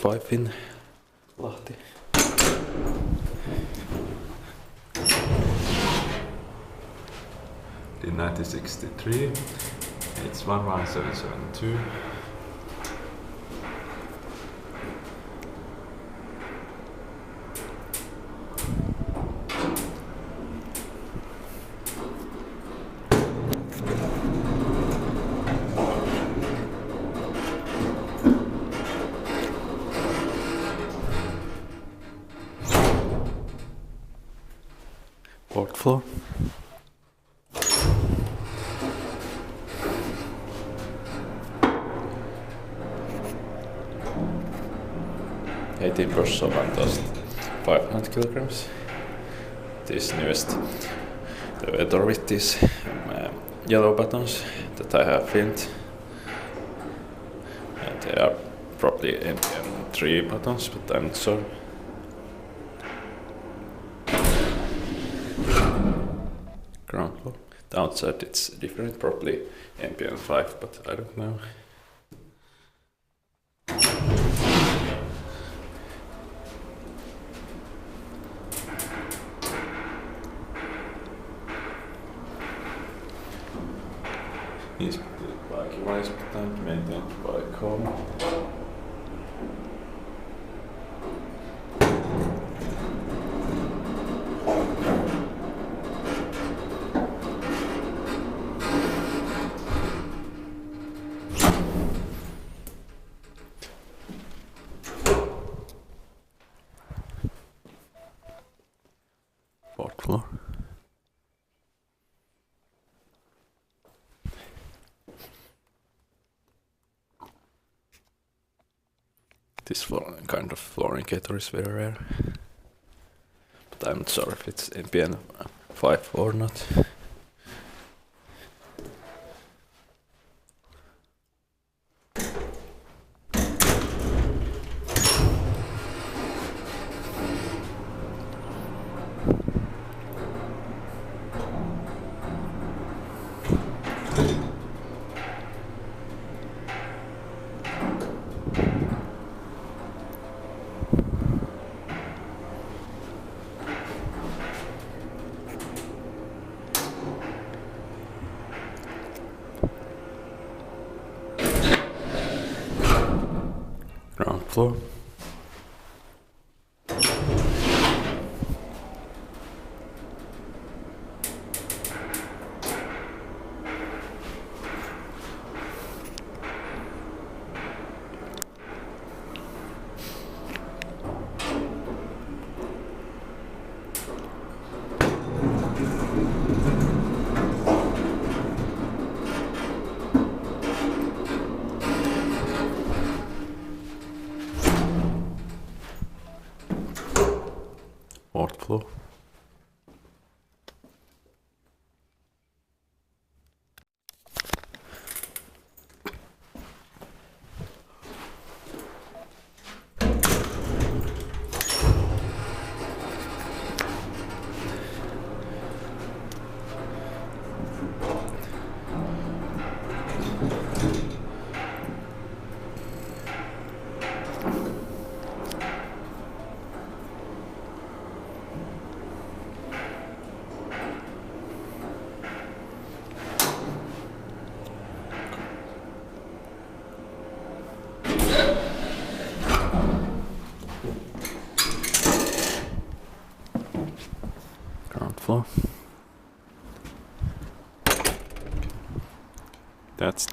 5 in Lahti. In 1963, it's 11772. Fourth floor. Sopenkorpi, 500 kilograms. This newest elevator with these yellow buttons that I have filmed. And they are probably NPN3 buttons, but I'm not sure. Ground floor. The outside it's different, probably NPN5, but I don't know. Is likewise maintained by Kone. Fourth floor. This kind of floor indicator is very rare, but I'm not sure if it's NPN 5 or not. Ground floor. Fourth floor. Ground floor. That's